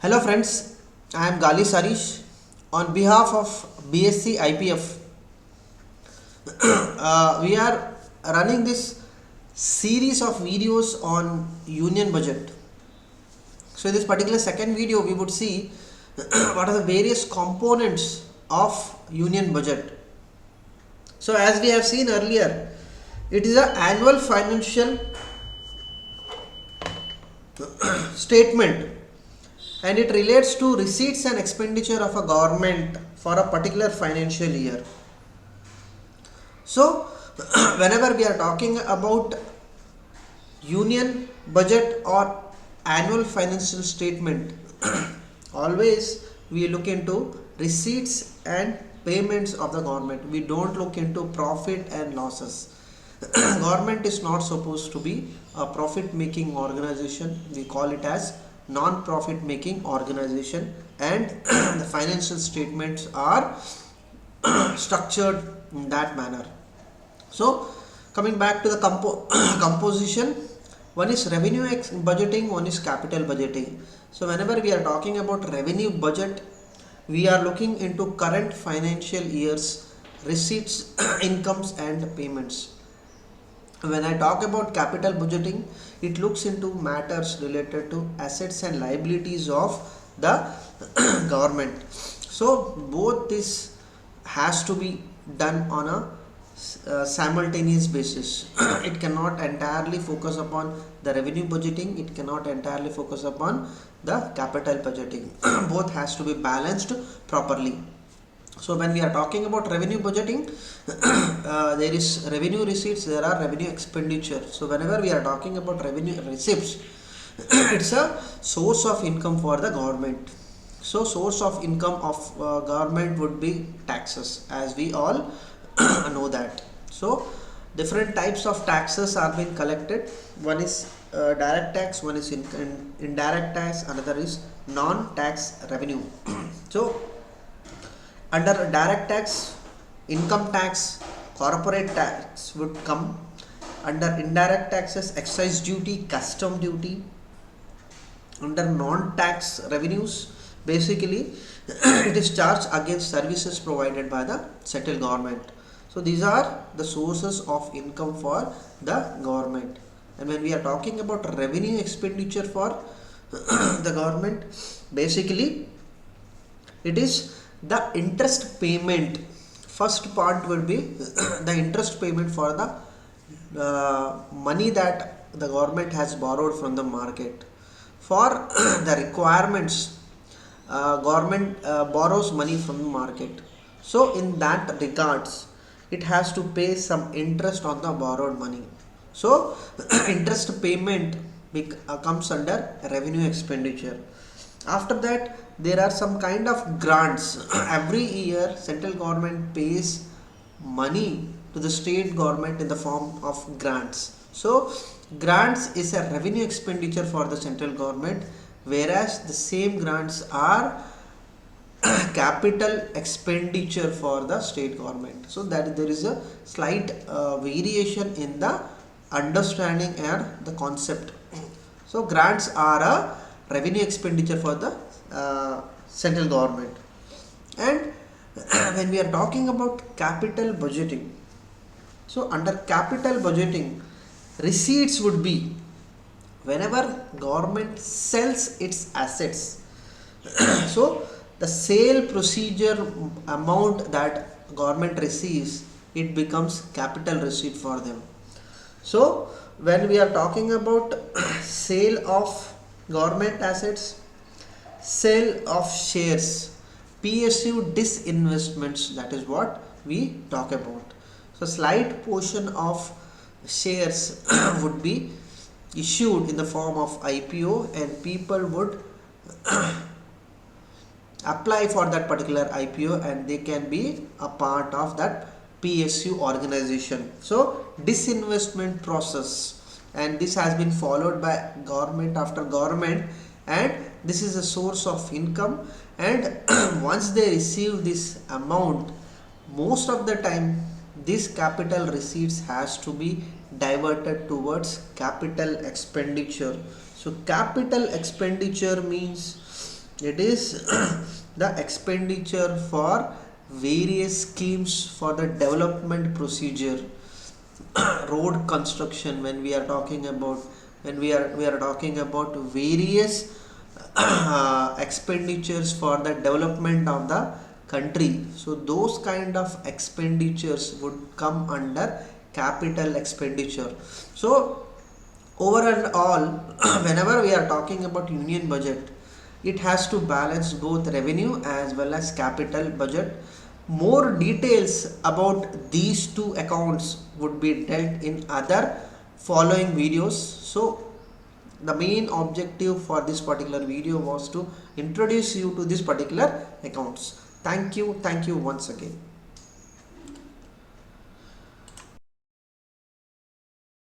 Hello friends, I am Gali Sarish. On behalf of BSc IPF, we are running this series of videos on union budget. So in this particular second video, we would see what are the various components of union budget. So as we have seen earlier, it is an annual financial statement and it relates to receipts and expenditure of a government for a particular financial year. So whenever we are talking about union budget or annual financial statement, always we look into receipts and payments of the government. We don't look into profit and losses. Government is not supposed to be a profit making organization. We call it as non-profit making organization, and the financial statements are structured in that manner. So coming back to the composition, one is revenue budgeting, one is capital budgeting. So whenever we are talking about revenue budget, we are looking into current financial year's receipts, incomes and payments. When I talk about capital budgeting, it looks into matters related to assets and liabilities of the government. So both this has to be done on a simultaneous basis. It cannot entirely focus upon the revenue budgeting, it cannot entirely focus upon the capital budgeting. Both has to be balanced properly. So when we are talking about revenue budgeting, there is revenue receipts, there are revenue expenditure. So whenever we are talking about revenue receipts, it's a source of income for the government. So source of income of government would be taxes, as we all know that. So different types of taxes are being collected. One is direct tax, one is indirect tax, another is non-tax revenue. So under direct tax, income tax, corporate tax would come. Under indirect taxes, excise duty, custom duty. Under non-tax revenues, basically it is charged against services provided by the central government. So these are the sources of income for the government. And when we are talking about revenue expenditure for the government, basically it is the interest payment. First part will be the interest payment for the money that the government has borrowed from the market. For the requirements, government borrows money from the market. So in that regards, it has to pay some interest on the borrowed money. So interest payment comes under revenue expenditure. After that, there are some kind of grants. Every year central government pays money to the state government in the form of grants. So grants is a revenue expenditure for the central government, whereas the same grants are capital expenditure for the state government. So that there is a slight variation in the understanding and the concept. So grants are a revenue expenditure for the central government. And when we are talking about capital budgeting, so under capital budgeting, receipts would be whenever government sells its assets. So the sale procedure amount that government receives, it becomes capital receipt for them. So when we are talking about sale of government assets, sale of shares, PSU disinvestments, that is what we talk about. So slight portion of shares would be issued in the form of IPO, and people would apply for that particular IPO and they can be a part of that PSU organization. So disinvestment process, and this has been followed by government after government, and this is a source of income. And once they receive this amount, most of the time this capital receipts has to be diverted towards capital expenditure. So capital expenditure means It is the expenditure for various schemes for the development procedure, road construction. When we are talking about, when we are talking about various expenditures for the development of the country, so those kind of expenditures would come under capital expenditure. So overall, whenever we are talking about union budget, it has to balance both revenue as well as capital budget. More details about these two accounts would be dealt in other following videos. So the main objective for this particular video was to introduce you to this particular accounts. Thank you once again.